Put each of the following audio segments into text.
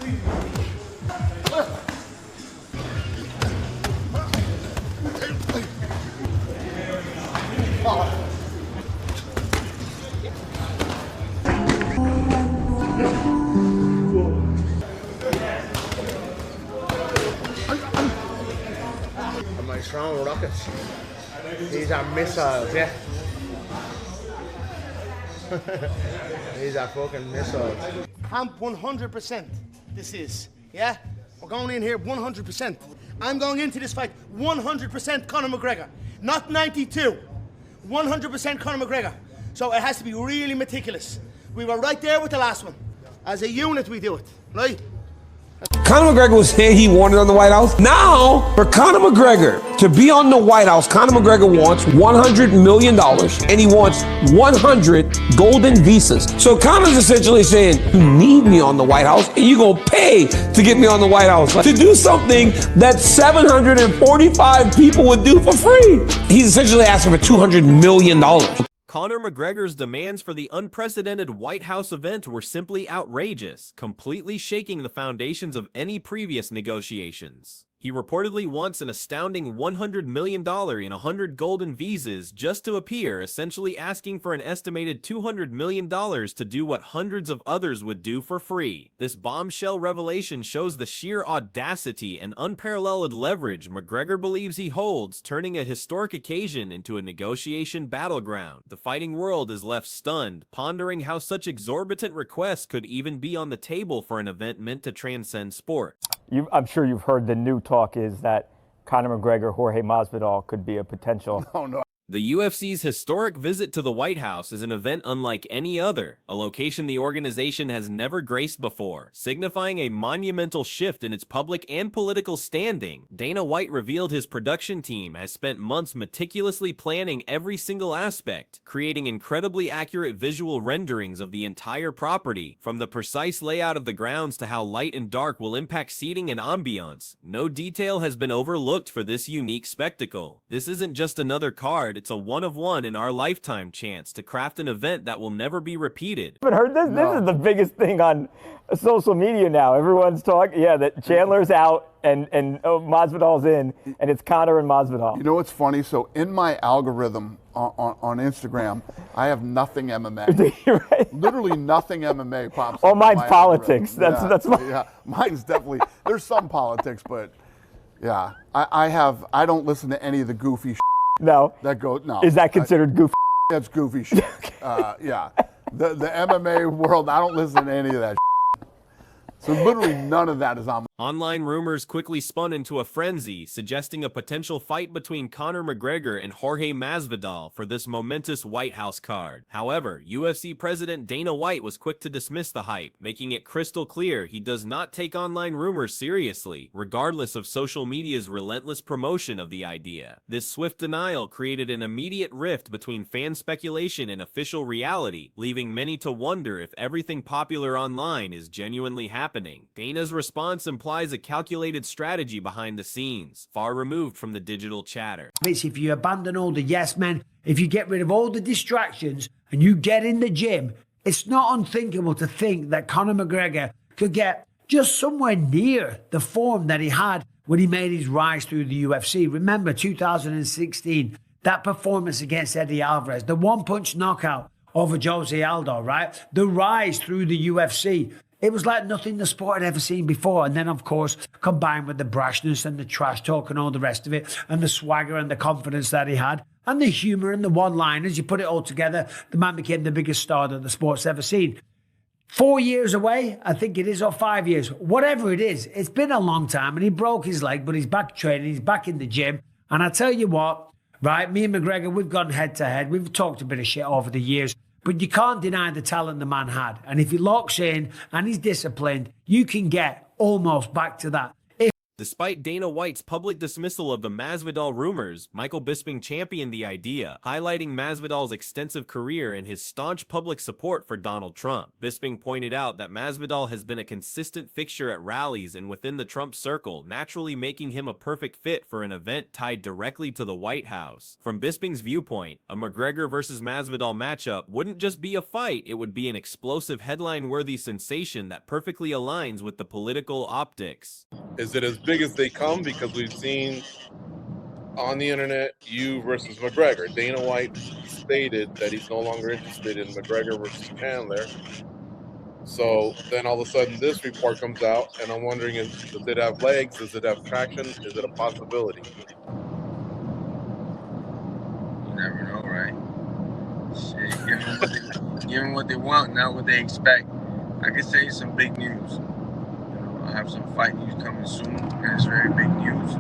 I'm like throwing rockets. These are missiles, yeah. These are fucking missiles. I'm 100%. This is, yeah? We're going in here 100%. I'm going into this fight 100% Conor McGregor. Not 92. 100% Conor McGregor. So it has to be really meticulous. We were right there with the last one. As a unit, we do it, right? Conor McGregor was saying he wanted on the White House. Now, for Conor McGregor to be on the White House, Conor McGregor wants $100 million and he wants 100 golden visas. So Conor's essentially saying, you need me on the White House and you're going to pay to get me on the White House. To do something that 745 people would do for free. He's essentially asking for $200 million. Conor McGregor's demands for the unprecedented White House event were simply outrageous, completely shaking the foundations of any previous negotiations. He reportedly wants an astounding $100 million and 100 golden visas just to appear, essentially asking for an estimated $200 million to do what hundreds of others would do for free. This bombshell revelation shows the sheer audacity and unparalleled leverage McGregor believes he holds, turning a historic occasion into a negotiation battleground. The fighting world is left stunned, pondering how such exorbitant requests could even be on the table for an event meant to transcend sport. I'm sure you've heard the new talk is that Conor McGregor, Jorge Masvidal could be a potential. Oh, no. The UFC's historic visit to the White House is an event unlike any other, a location the organization has never graced before, signifying a monumental shift in its public and political standing. Dana White revealed his production team has spent months meticulously planning every single aspect, creating incredibly accurate visual renderings of the entire property, from the precise layout of the grounds to how light and dark will impact seating and ambiance. No detail has been overlooked for this unique spectacle. This isn't just another card. It's a one-of-one in our lifetime chance to craft an event that will never be repeated. But heard this? No. This is the biggest thing on social media now. Everyone's talking, yeah, that Chandler's out and Masvidal's in, and it's Conor and Masvidal. You know what's funny? So in my algorithm on Instagram, I have nothing MMA. Right? Literally nothing MMA pops Oh, up. mine's in my politics. algorithm. That's my... Yeah, mine's definitely. There's some politics, but yeah, I don't listen to any of the goofy shit. No. That goes, no. Is that considered goofy? That's goofy shit. Yeah. The MMA world, I don't listen to any of that shit. So literally none of that is on my... Online rumors quickly spun into a frenzy, suggesting a potential fight between Conor McGregor and Jorge Masvidal for this momentous White House card. However, UFC President Dana White was quick to dismiss the hype, making it crystal clear he does not take online rumors seriously, regardless of social media's relentless promotion of the idea. This swift denial created an immediate rift between fan speculation and official reality, leaving many to wonder if everything popular online is genuinely happening. Dana's response implies a calculated strategy behind the scenes, far removed from the digital chatter. If you abandon all the yes men, if you get rid of all the distractions and you get in the gym, it's not unthinkable to think that Conor McGregor could get just somewhere near the form that he had when he made his rise through the UFC. Remember 2016, that performance against Eddie Alvarez, the one-punch knockout over Jose Aldo, right? The rise through the UFC. It was like nothing the sport had ever seen before. And then, of course, combined with the brashness and the trash talk and all the rest of it, and the swagger and the confidence that he had, and the humor and the one-liners, you put it all together, the man became the biggest star that the sport's ever seen. 4 years away, I think it is, or 5 years, whatever it is, it's been a long time, and he broke his leg, but he's back training, he's back in the gym. And I tell you what, right, me and McGregor, we've gone head-to-head. We've talked a bit of shit over the years. But you can't deny the talent the man had. And if he locks in and he's disciplined, you can get almost back to that. Despite Dana White's public dismissal of the Masvidal rumors, Michael Bisping championed the idea, highlighting Masvidal's extensive career and his staunch public support for Donald Trump. Bisping pointed out that Masvidal has been a consistent fixture at rallies and within the Trump circle, naturally making him a perfect fit for an event tied directly to the White House. From Bisping's viewpoint, a McGregor versus Masvidal matchup wouldn't just be a fight, it would be an explosive headline-worthy sensation that perfectly aligns with the political optics. Is it as big as they come? Because we've seen on the internet, you versus McGregor. Dana White stated that he's no longer interested in McGregor versus Chandler. So then all of a sudden this report comes out, and I'm wondering, does it have legs? Does it have traction? Is it a possibility? You never know, right? Shit, give them what they want, not what they expect. I could say some big news. I have some fight news coming soon, and it's very big news.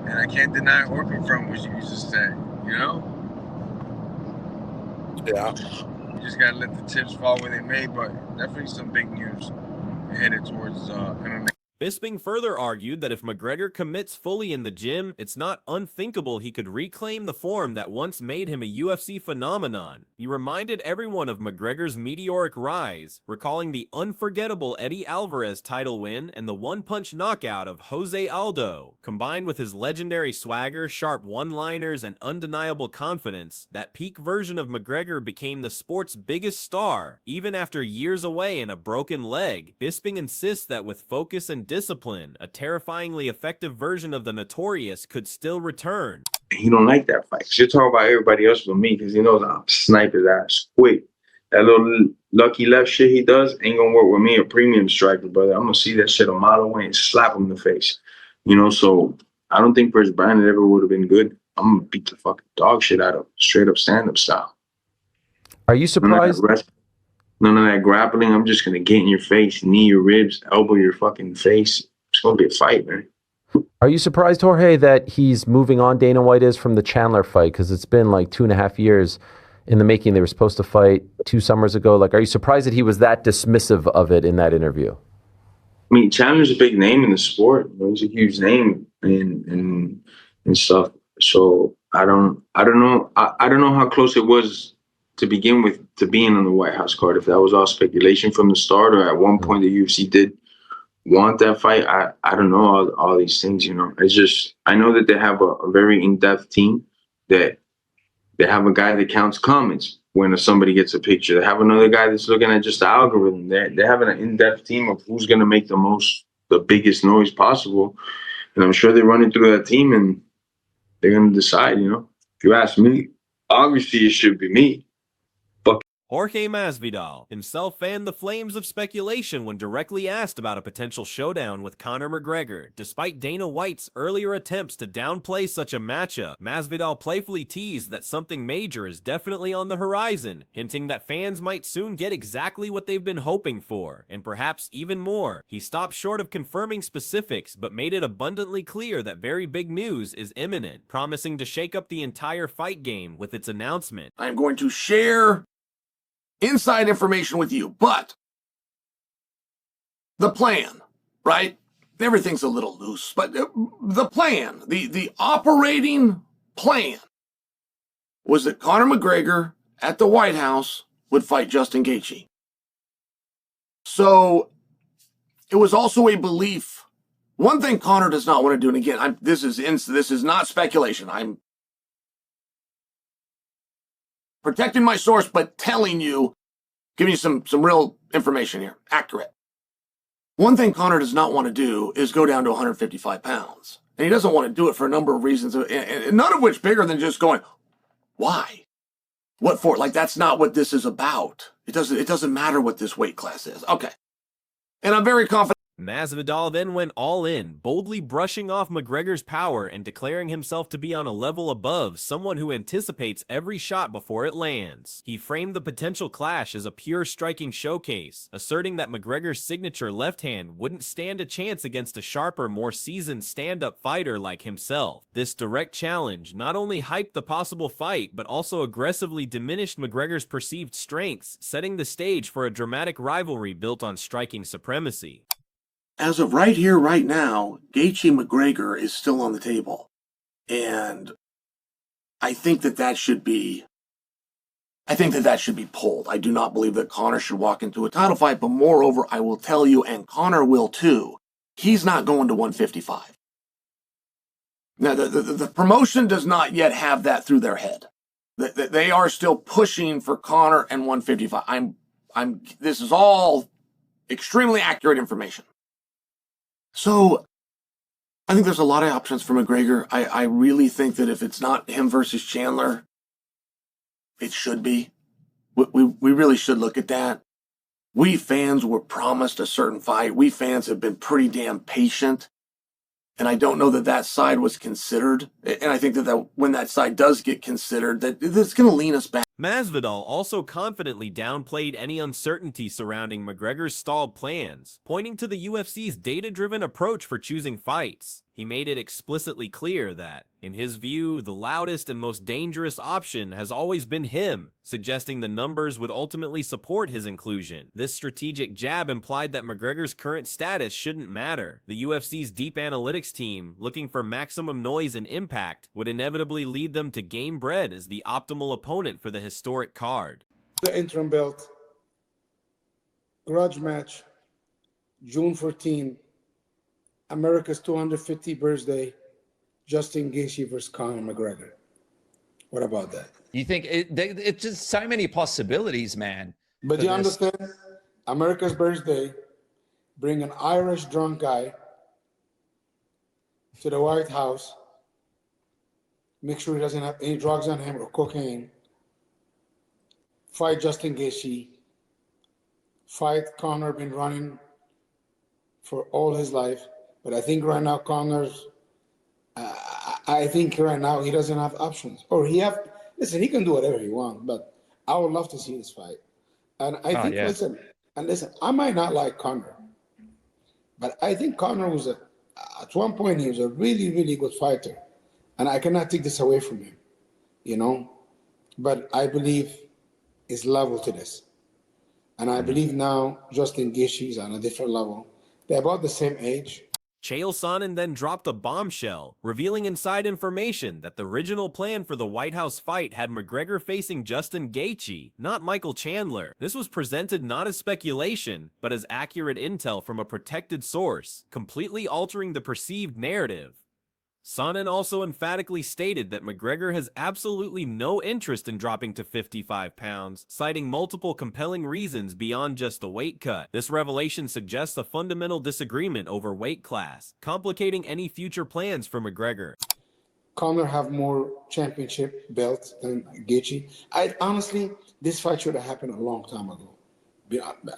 And I can't deny or confirm what you just said, you know? Yeah. You just gotta let the chips fall where they may, but definitely some big news headed towards MMA. Bisping further argued that if McGregor commits fully in the gym, it's not unthinkable he could reclaim the form that once made him a UFC phenomenon. He reminded everyone of McGregor's meteoric rise, recalling the unforgettable Eddie Alvarez title win and the one-punch knockout of Jose Aldo. Combined with his legendary swagger, sharp one-liners, and undeniable confidence, that peak version of McGregor became the sport's biggest star, even after years away and a broken leg. Bisping insists that with focus and discipline, a terrifyingly effective version of the Notorious could still return. He don't like that fight. You're talking about everybody else but me because he knows I'm snipe his ass quick. That little lucky left shit he does ain't gonna work with me, a premium striker, brother. I'm gonna see that shit a mile away and slap him in the face. You know, so I don't think Chris Brandon ever would have been good. I'm gonna beat the fucking dog shit out of him, straight up stand-up style. Are you surprised? None of that grappling. I'm just gonna get in your face, knee your ribs, elbow your fucking face. It's gonna be a fight, man. Are you surprised, Jorge, that he's moving on, Dana White is, from the Chandler fight? Because it's been like 2.5 years in the making. They were supposed to fight 2 summers ago. Like, are you surprised that he was that dismissive of it in that interview? I mean, Chandler's a big name in the sport. You know, he's a huge name and stuff. So I don't know. I don't know how close it was to begin with to being on the White House card. If that was all speculation from the start, or at one point the UFC did want that fight, I don't know all these things. You know, it's just I know that they have a very in-depth team. That they have a guy that counts comments when somebody gets a picture. They have another guy that's looking at just the algorithm. They have an in-depth team of who's going to make the biggest noise possible. And I'm sure they're running through that team and they're going to decide, you know. If you ask me, obviously it should be me. Jorge Masvidal himself fanned the flames of speculation when directly asked about a potential showdown with Conor McGregor. Despite Dana White's earlier attempts to downplay such a matchup, Masvidal playfully teased that something major is definitely on the horizon, hinting that fans might soon get exactly what they've been hoping for, and perhaps even more. He stopped short of confirming specifics, but made it abundantly clear that very big news is imminent, promising to shake up the entire fight game with its announcement. I'm going to share inside information with you, but the plan, right? Everything's a little loose, but the plan, the operating plan was that Conor McGregor at the White House would fight Justin Gaethje. So it was also a belief. One thing Conor does not want to do, and again, this is not speculation. I'm protecting my source, but telling you, giving you some real information here, accurate. One thing Conor does not want to do is go down to 155 pounds. And he doesn't want to do it for a number of reasons, and none of which bigger than just going, why? What for? Like, that's not what this is about. It doesn't matter what this weight class is. Okay. And I'm very confident. Masvidal then went all in, boldly brushing off McGregor's power and declaring himself to be on a level above, someone who anticipates every shot before it lands. He framed the potential clash as a pure striking showcase, asserting that McGregor's signature left hand wouldn't stand a chance against a sharper, more seasoned stand-up fighter like himself. This direct challenge not only hyped the possible fight, but also aggressively diminished McGregor's perceived strengths, setting the stage for a dramatic rivalry built on striking supremacy. as of right here, right now, Gaethje McGregor is still on the table. And I think that should be pulled. I do not believe that Conor should walk into a title fight, but moreover, I will tell you, and Conor will too, he's not going to 155. Now, the promotion does not yet have that through their head. They are still pushing for Conor and 155. This is all extremely accurate information. So I think there's a lot of options for McGregor. I really think that if it's not him versus Chandler, it should be. We really should look at that. We fans were promised a certain fight. We fans have been pretty damn patient. And I don't know that side was considered. And I think that when that side does get considered, that it's going to lean us back. Masvidal also confidently downplayed any uncertainty surrounding McGregor's stalled plans, pointing to the UFC's data-driven approach for choosing fights. He made it explicitly clear that, in his view, the loudest and most dangerous option has always been him, suggesting the numbers would ultimately support his inclusion. This strategic jab implied that McGregor's current status shouldn't matter. The UFC's deep analytics team, looking for maximum noise and impact, would inevitably lead them to game bread as the optimal opponent for the historic card. The interim belt, grudge match, June 14, America's 250th birthday, Justin Gaethje versus Conor McGregor. What about that? You think it's just so many possibilities, man. But you understand, America's birthday, bring an Irish drunk guy to the White House, make sure he doesn't have any drugs on him or cocaine, fight Justin Gaethje, fight Conor, been running for all his life. But I think right now Conor's, I think right now he doesn't have options. Or he can do whatever he wants, but I would love to see this fight. And I think, listen, I might not like Conor, but I think Conor was at one point, he was a really, really good fighter. And I cannot take this away from him, you know? But I believe it's level to this. And I believe now Justin Gaethje is on a different level. They're about the same age. Chael Sonnen then dropped a bombshell, revealing inside information that the original plan for the White House fight had McGregor facing Justin Gaethje, not Michael Chandler. This was presented not as speculation, but as accurate intel from a protected source, completely altering the perceived narrative. Sonnen also emphatically stated that McGregor has absolutely no interest in dropping to 55 pounds, citing multiple compelling reasons beyond just the weight cut. This revelation suggests a fundamental disagreement over weight class, complicating any future plans for McGregor. Conor have more championship belts than Gaethje. Honestly, this fight should have happened a long time ago.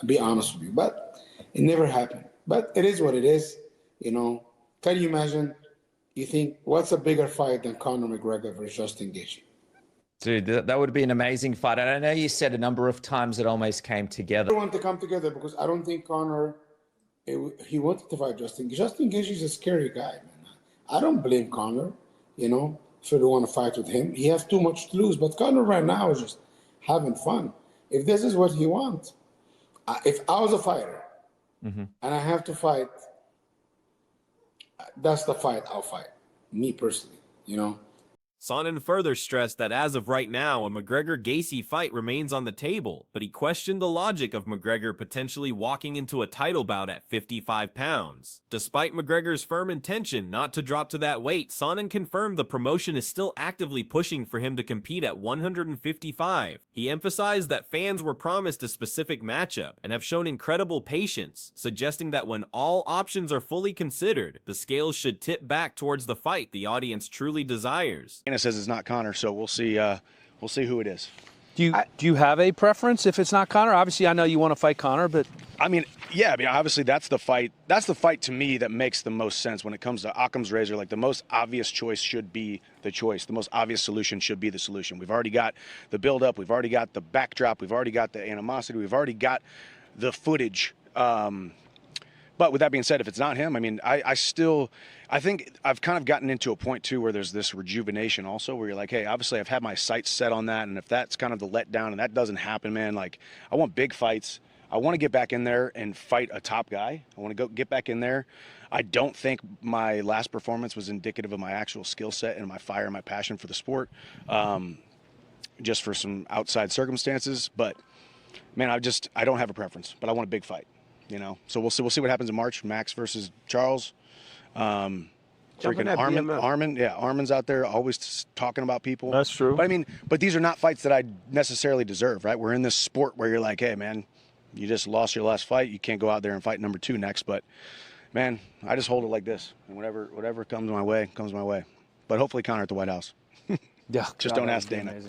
Be honest with you, but it never happened. But it is what it is, you know. Can you imagine? You think, what's a bigger fight than Conor McGregor versus Justin Gaethje? Dude, that would be an amazing fight. And I know you said a number of times it almost came together. I want to come together because I don't think Conor, he wanted to fight Justin. Justin Gaethje is a scary guy, man. I don't blame Conor, you know, if you want to fight with him. He has too much to lose. But Conor right now is just having fun. If this is what he wants, if I was a fighter and I have to fight, that's the fight I'll fight, me personally, you know. Sonnen further stressed that as of right now, a McGregor-Gaethje fight remains on the table, but he questioned the logic of McGregor potentially walking into a title bout at 55 pounds. Despite McGregor's firm intention not to drop to that weight, Sonnen confirmed the promotion is still actively pushing for him to compete at 155. He emphasized that fans were promised a specific matchup and have shown incredible patience, suggesting that when all options are fully considered, the scales should tip back towards the fight the audience truly desires. Anna says it's not Conor, so we'll see who it is. Do you have a preference if it's not Conor? Obviously, I know you want to fight Conor, but I mean, yeah, I mean, obviously that's the fight. That's the fight to me that makes the most sense when it comes to Occam's razor. Like, the most obvious choice should be the choice. The most obvious solution should be the solution. We've already got the build-up. We've already got the backdrop. We've already got the animosity. We've already got the footage. But with that being said, if it's not him, I mean, I think I've kind of gotten into a point too where there's this rejuvenation also where you're like, hey, obviously I've had my sights set on that, and if that's kind of the letdown and that doesn't happen, man, like, I want big fights. I want to get back in there and fight a top guy. I want to get back in there. I don't think my last performance was indicative of my actual skill set and my fire and my passion for the sport, just for some outside circumstances. But man, I don't have a preference, but I want a big fight, you know. So we'll see what happens in March. Max versus Charles. Freaking Armin's out there always talking about people. That's true. But I mean, these are not fights that I necessarily deserve, right? We're in this sport where you're like, hey man, you just lost your last fight. You can't go out there and fight number 2 next. But man, I just hold it like this, and whatever comes my way, comes my way. But hopefully Conor at the White House. Yeah, just don't ask Dana.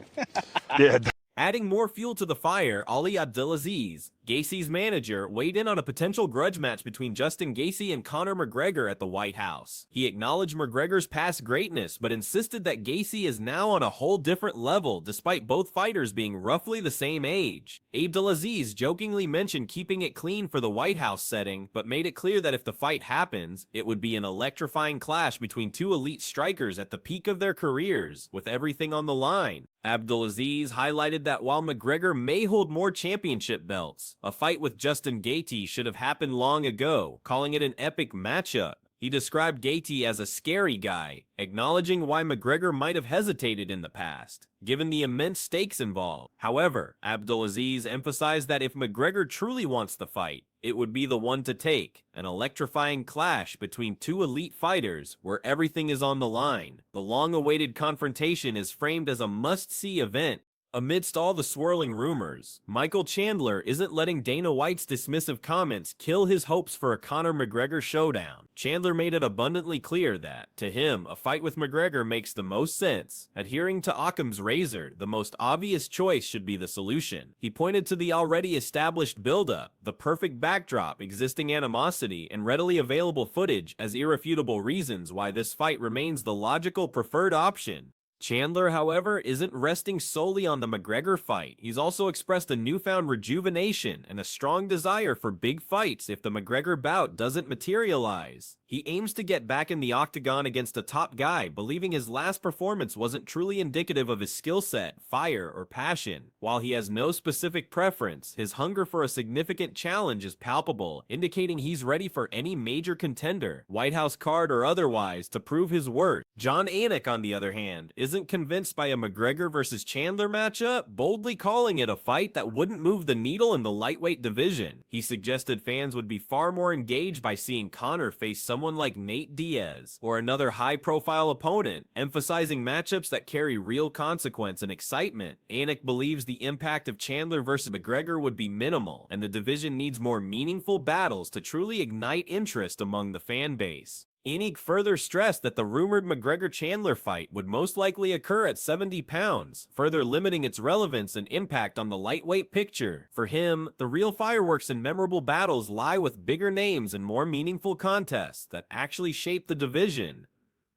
Yeah. Adding more fuel to the fire, Ali Abdelaziz, Gaethje's manager, weighed in on a potential grudge match between Justin Gaethje and Conor McGregor at the White House. He acknowledged McGregor's past greatness, but insisted that Gaethje is now on a whole different level, despite both fighters being roughly the same age. Abdelaziz jokingly mentioned keeping it clean for the White House setting, but made it clear that if the fight happens, it would be an electrifying clash between 2 elite strikers at the peak of their careers, with everything on the line. Abdelaziz highlighted that while McGregor may hold more championship belts, a fight with Justin Gaethje should have happened long ago, calling it an epic matchup. He described Gaethje as a scary guy, acknowledging why McGregor might have hesitated in the past, given the immense stakes involved. However, Abdelaziz emphasized that if McGregor truly wants the fight, it would be the one to take, an electrifying clash between 2 elite fighters where everything is on the line. The long-awaited confrontation is framed as a must-see event. Amidst all the swirling rumors, Michael Chandler isn't letting Dana White's dismissive comments kill his hopes for a Conor McGregor showdown. Chandler made it abundantly clear that, to him, a fight with McGregor makes the most sense. Adhering to Occam's razor, the most obvious choice should be the solution. He pointed to the already established build-up, the perfect backdrop, existing animosity, and readily available footage as irrefutable reasons why this fight remains the logical preferred option. Chandler, however, isn't resting solely on the McGregor fight. He's also expressed a newfound rejuvenation and a strong desire for big fights if the McGregor bout doesn't materialize. He aims to get back in the octagon against a top guy, believing his last performance wasn't truly indicative of his skill set, fire, or passion. While he has no specific preference, his hunger for a significant challenge is palpable, indicating he's ready for any major contender, White House card or otherwise, to prove his worth. John Anik, on the other hand, isn't convinced by a McGregor versus Chandler matchup, boldly calling it a fight that wouldn't move the needle in the lightweight division. He suggested fans would be far more engaged by seeing Conor face someone like Nate Diaz or another high-profile opponent, emphasizing matchups that carry real consequence and excitement. Anik believes the impact of Chandler versus McGregor would be minimal, and the division needs more meaningful battles to truly ignite interest among the fan base. Anik further stressed that the rumored McGregor-Chandler fight would most likely occur at 70 pounds, further limiting its relevance and impact on the lightweight picture. For him, the real fireworks and memorable battles lie with bigger names and more meaningful contests that actually shape the division.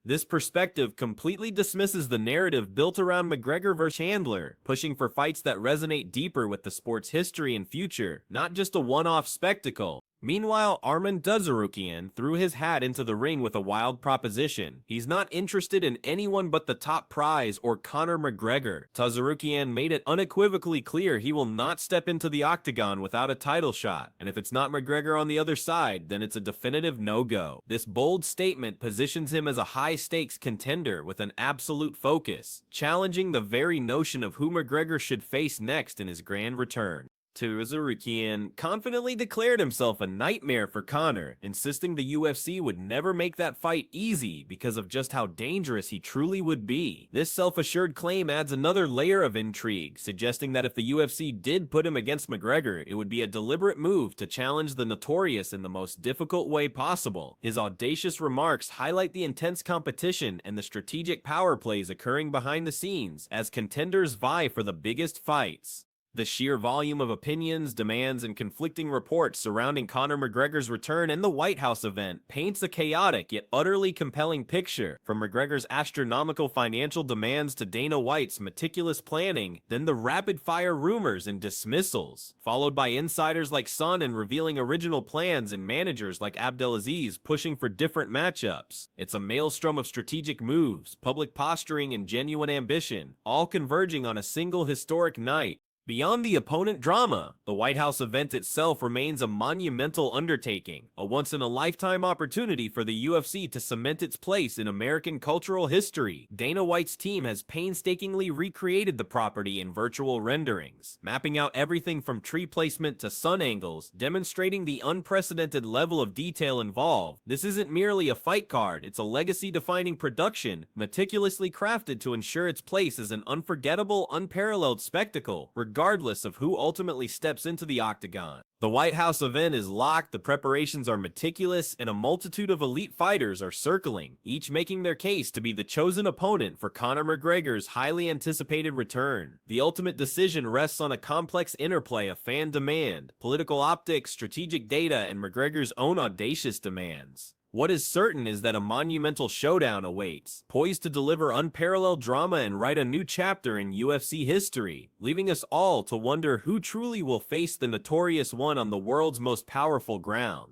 This perspective completely dismisses the narrative built around McGregor vs. Chandler, pushing for fights that resonate deeper with the sport's history and future, not just a one-off spectacle. Meanwhile, Arman Dzarukian threw his hat into the ring with a wild proposition. He's not interested in anyone but the top prize or Conor McGregor. Dzarukian made it unequivocally clear he will not step into the octagon without a title shot, and if it's not McGregor on the other side, then it's a definitive no-go. This bold statement positions him as a high-stakes contender with an absolute focus, challenging the very notion of who McGregor should face next in his grand return. Dzarukian confidently declared himself a nightmare for Conor, insisting the UFC would never make that fight easy because of just how dangerous he truly would be. This self-assured claim adds another layer of intrigue, suggesting that if the UFC did put him against McGregor, it would be a deliberate move to challenge the Notorious in the most difficult way possible. His audacious remarks highlight the intense competition and the strategic power plays occurring behind the scenes as contenders vie for the biggest fights. The sheer volume of opinions, demands, and conflicting reports surrounding Conor McGregor's return and the White House event paints a chaotic yet utterly compelling picture, from McGregor's astronomical financial demands to Dana White's meticulous planning, then the rapid-fire rumors and dismissals, followed by insiders like Sonnen revealing original plans and managers like Abdelaziz pushing for different matchups. It's a maelstrom of strategic moves, public posturing, and genuine ambition, all converging on a single historic night. Beyond the opponent drama, the White House event itself remains a monumental undertaking, a once-in-a-lifetime opportunity for the UFC to cement its place in American cultural history. Dana White's team has painstakingly recreated the property in virtual renderings, mapping out everything from tree placement to sun angles, demonstrating the unprecedented level of detail involved. This isn't merely a fight card, it's a legacy-defining production, meticulously crafted to ensure its place as an unforgettable, unparalleled spectacle, regardless of who ultimately steps into the octagon. The White House event is locked, the preparations are meticulous, and a multitude of elite fighters are circling, each making their case to be the chosen opponent for Conor McGregor's highly anticipated return. The ultimate decision rests on a complex interplay of fan demand, political optics, strategic data, and McGregor's own audacious demands. What is certain is that a monumental showdown awaits, poised to deliver unparalleled drama and write a new chapter in UFC history, leaving us all to wonder who truly will face the Notorious One on the world's most powerful ground.